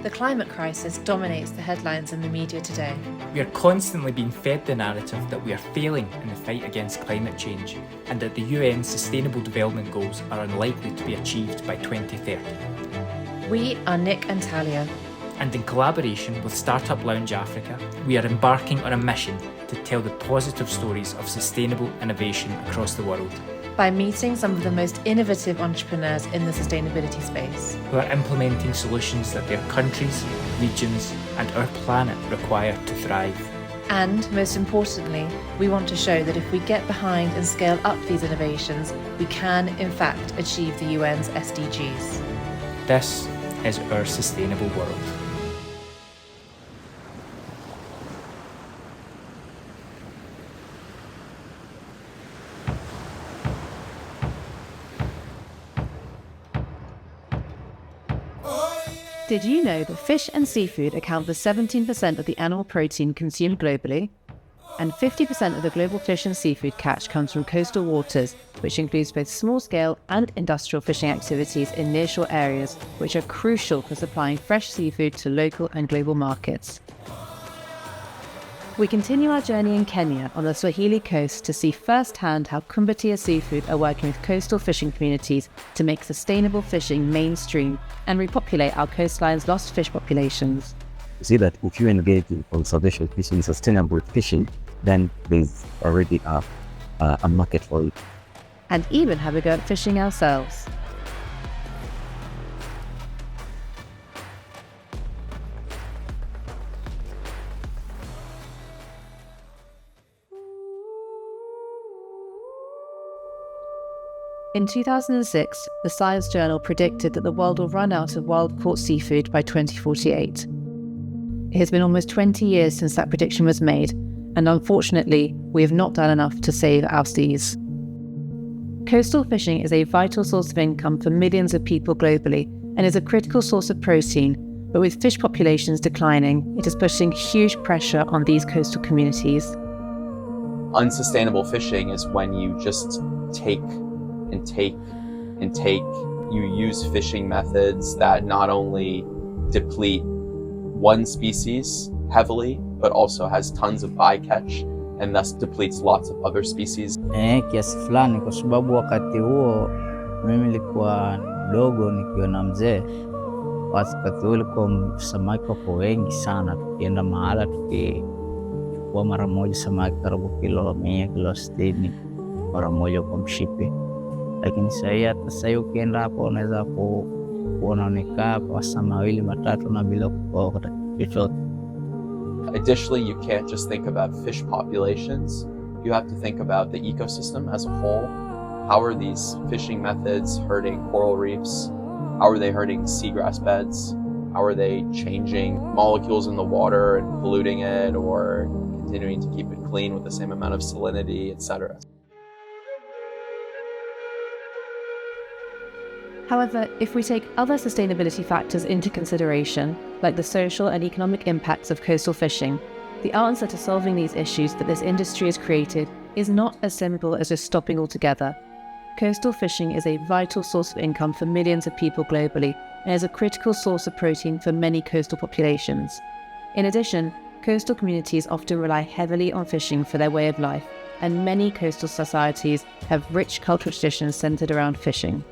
The climate crisis dominates the headlines in the media today. We are constantly being fed the narrative that we are failing in the fight against climate change and that the UN Sustainable Development Goals are unlikely to be achieved by 2030. We are Nick and Talya. And in collaboration with Startup Lounge Africa, we are embarking on a mission to tell the positive stories of sustainable innovation across the world. By meeting some of the most innovative entrepreneurs in the sustainability space, who are implementing solutions that their countries, regions, and our planet require to thrive. And most importantly, we want to show that if we get behind and scale up these innovations, we can, in fact, achieve the UN's SDGs. This is our sustainable world. Did you know that fish and seafood account for 17% of the animal protein consumed globally? And 50% of the global fish and seafood catch comes from coastal waters, which includes both small-scale and industrial fishing activities in nearshore areas, which are crucial for supplying fresh seafood to local and global markets. We continue our journey in Kenya on the Swahili coast to see firsthand how Kumbatia Seafood are working with coastal fishing communities to make sustainable fishing mainstream and repopulate our coastline's lost fish populations. You see that if you engage in conservation fishing, sustainable fishing, then there's already a market for it. And even have a go at fishing ourselves. In 2006, the Science Journal predicted that the world will run out of wild-caught seafood by 2048. It has been almost 20 years since that prediction was made, and unfortunately, we have not done enough to save our seas. Coastal fishing is a vital source of income for millions of people globally and is a critical source of protein, but with fish populations declining, it is putting huge pressure on these coastal communities. Unsustainable fishing is when you just take. You use fishing methods that not only deplete one species heavily, but also has tons of bycatch and thus depletes lots of other species. Kiasi fulani kwa sababu wakati huo mimi nilikuwa mdogo nikiwa na mzee. Wakati huo ilikuwa samaki wako wengi sana, tukienda mahala tukichukua mara moja samaki karibu kilo 100, kilo 60 mara moja kwa mshipi. Lakini sasa ukienda hapo unaweza kuonekana kwa saa mawili matatu na bila kupata chochote. Additionally, you can't just think about fish populations. You have to think about the ecosystem as a whole. How are these fishing methods hurting coral reefs? How are they hurting seagrass beds? How are they changing molecules in the water and polluting it, or continuing to keep it clean with the same amount of salinity, etc.? However, if we take other sustainability factors into consideration, like the social and economic impacts of coastal fishing, the answer to solving these issues that this industry has created is not as simple as just stopping altogether. Coastal fishing is a vital source of income for millions of people globally and is a critical source of protein for many coastal populations. In addition, coastal communities often rely heavily on fishing for their way of life, and many coastal societies have rich cultural traditions centered around fishing.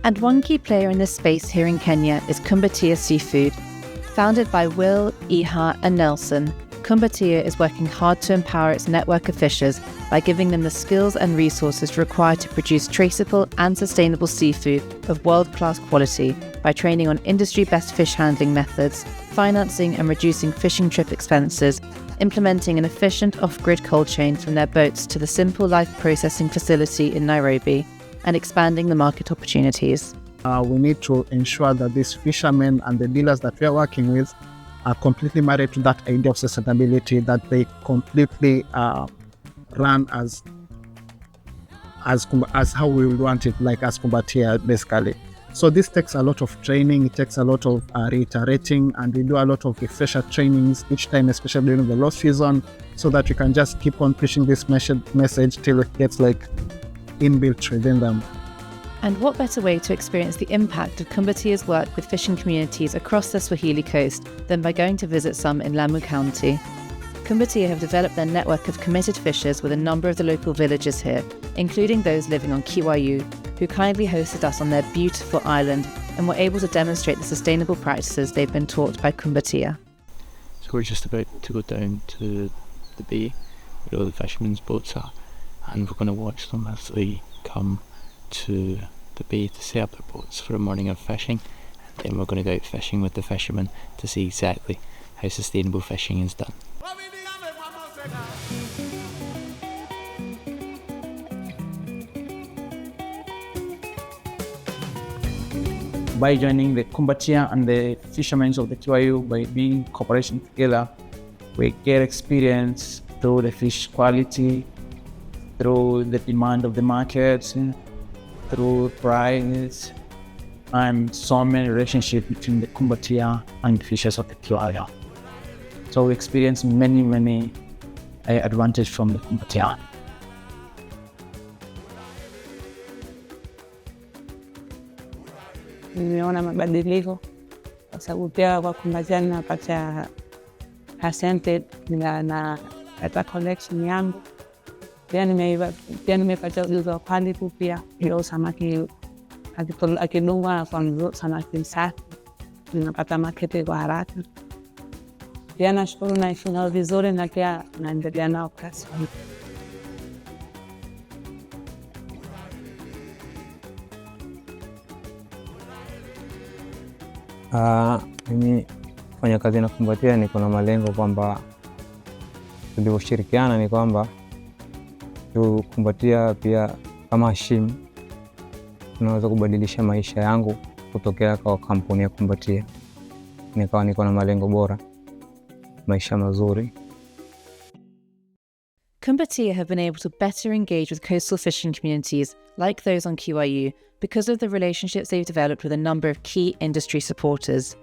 And one key player in this space here in Kenya is Kumbatia Seafood. Founded by Will, Iha and Nelson, Kumbatia is working hard to empower its network of fishers by giving them the skills and resources required to produce traceable and sustainable seafood of world-class quality by training on industry-best fish handling methods, financing and reducing fishing trip expenses, implementing an efficient off-grid cold chain from their boats to the Simple Life processing facility in Nairobi, and expanding the market opportunities. We need to ensure that these fishermen and the dealers that we are working with are completely married to that idea of sustainability, that they completely run as how we want it, like as Kumbatia basically. So this takes a lot of training, it takes a lot of reiterating, and we do a lot of refresher trainings each time, especially during the low season, so that we can just keep on pushing this message till it gets like inbuilt within them. And what better way to experience the impact of Kumbatia's work with fishing communities across the Swahili coast than by going to visit some in Lamu County? Kumbatia have developed their network of committed fishers with a number of the local villages here, including those living on Kiwayu, who kindly hosted us on their beautiful island and were able to demonstrate the sustainable practices they've been taught by Kumbatia. So we're just about to go down to the bay where all the fishermen's boats are, and we're going to watch them as they come to the bay to set up their boats for a morning of fishing, and then we're going to go out fishing with the fishermen to see exactly how sustainable fishing is done. By joining the Kumbatia and the fishermen of the Kiwayu, by being cooperation together, we get experience through the fish quality, through the demand of the markets, through price, and so many relationships between the Kumbatia and the fishers of the Kiwayu. So we experience many advantages from the Kumbatia. Nimeona mabadiliko kwa sababu pia kwa Kumbatia napata percentage na hata collection yangu. Pia nimepata ujuzi wa quality pia. Hiyo samaki akidungwa kwa samaki msafi, ninapata market kwa haraka. Pia nashukuru naifunga vizuri na pia naendelea nao kasi. Mimi kufanya kazi na Kumbatia niko na malengo kwamba tulivyoshirikiana ni kwamba Kumbatia pia kama Hashim tunaweza kubadilisha maisha yangu kutokea kwa kampuni ya Kumbatia. Nikawa niko na malengo bora, maisha mazuri. Kumbatia have been able to better engage with coastal fishing communities like those on Kiwayu because of the relationships they've developed with a number of key industry supporters.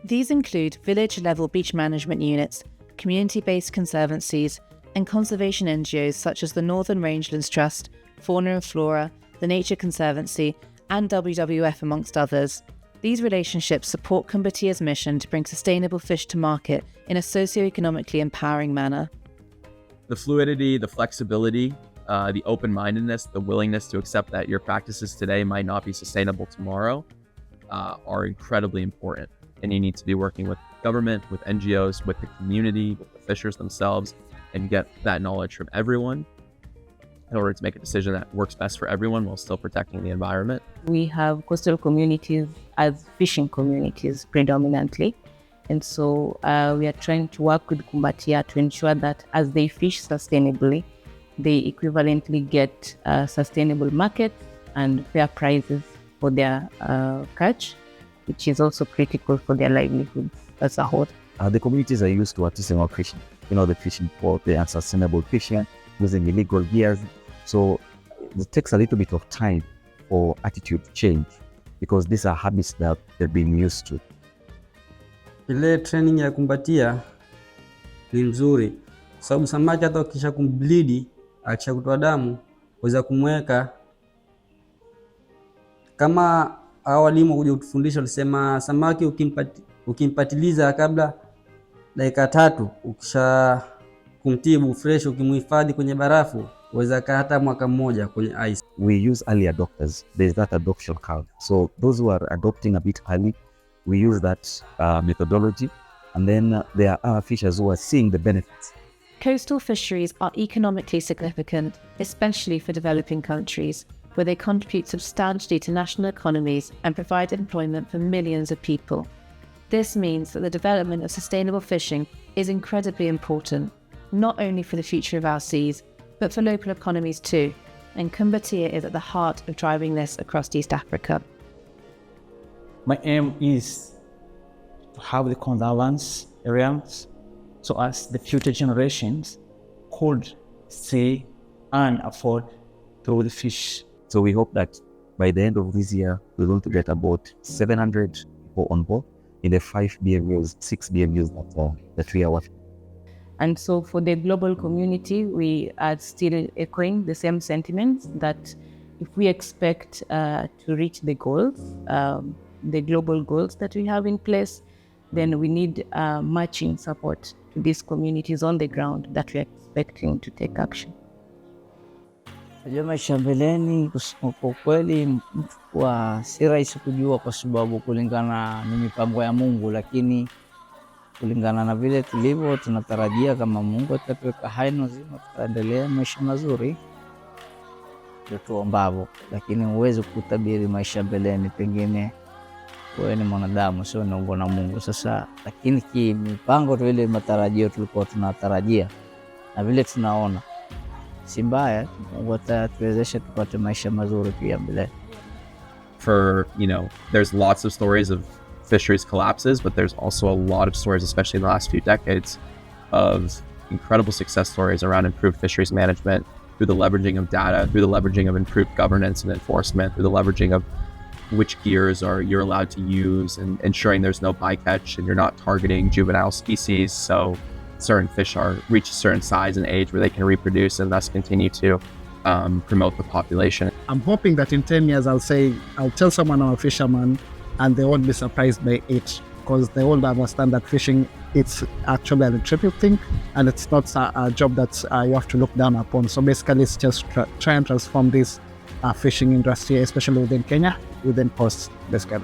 These include village-level beach management units, community-based conservancies, and conservation NGOs such as the Northern Rangelands Trust, Fauna and Flora, the Nature Conservancy, and WWF, amongst others. These relationships support Kumbatia's mission to bring sustainable fish to market in a socio-economically empowering manner. The fluidity, the flexibility, the open-mindedness, the willingness to accept that your practices today might not be sustainable tomorrow are incredibly important. And you need to be working with government, with NGOs, with the community, with the fishers themselves, and get that knowledge from everyone in order to make a decision that works best for everyone while still protecting the environment. We have coastal communities as fishing communities predominantly. And so we are trying to work with Kumbatia to ensure that as they fish sustainably, they equivalently get sustainable markets and fair prices for their catch, which is also critical for their livelihoods as a whole. The communities are used to artisanal fishing, the fishing for the unsustainable fishing, using illegal gears. So it takes a little bit of time for attitude change because these are habits that they've been used to. Ile training ya Kumbatia ni nzuri sababu samaki hata ukisha kumbleed, akisha kutoa damu, waweza kumweka kama walimu kuja kutufundisha, walisema samaki ukimpatiliza kabla dakika 3, ukisha kumtibu fresh, ukimhifadhi kwenye barafu, waweza kaa hata mwaka mmoja kwenye ice. We use early adopters. There's that adoption curve. So those who are adopting a bit early, we use that methodology, and then there are fishers who are seeing the benefits. Coastal fisheries are economically significant, especially for developing countries, where they contribute substantially to national economies and provide employment for millions of people. This means that the development of sustainable fishing is incredibly important, not only for the future of our seas, but for local economies too, and Kumbatia is at the heart of driving this across East Africa. My aim is to have the conservance areas so as the future generations could see and afford through the fish. So we hope that by the end of this year, we're going to get about 700 people on board in the 5 BMUs, 6 BMUs that we are working. And so for the global community, we are still echoing the same sentiments that if we expect to reach the goals, the global goals that we have in place, then we need matching support to these communities on the ground that we are expecting to take action. Najua maisha mbeleni, kusema kwa kweli si rahisi kujua, kwa sababu kulingana ni mipango ya Mungu, lakini kulingana na vile tulivyo, tunatarajia kama Mungu atatuweka hai na uzima, tutaendelea maisha mazuri, ndio tuombavyo. Lakini huwezi kutabiri maisha mbeleni, pengine wewe ni mwanadamu, sio unaongozwa na Mungu. Sasa lakini mipango tu, ile matarajio tulikuwa tunatarajia na vile tunaona, si mbaya. Mungu atatuwezesha tupate maisha mazuri pia mbele. There's lots of stories of fisheries collapses, but there's also a lot of stories, especially in the last few decades, of incredible success stories around improved fisheries management through the leveraging of data, through the leveraging of improved governance and enforcement, through the leveraging of which gears you're allowed to use, and ensuring there's no bycatch and you're not targeting juvenile species, so certain fish reach a certain size and age where they can reproduce and thus continue to promote the population. I'm hoping that in 10 years I'll tell someone I'm a fisherman and they won't be surprised by it, because they all understand that fishing, it's actually a lucrative thing and it's not a job that you have to look down upon. So basically it's just try and transform this fishing industry, especially within Kenya, within coast, basically.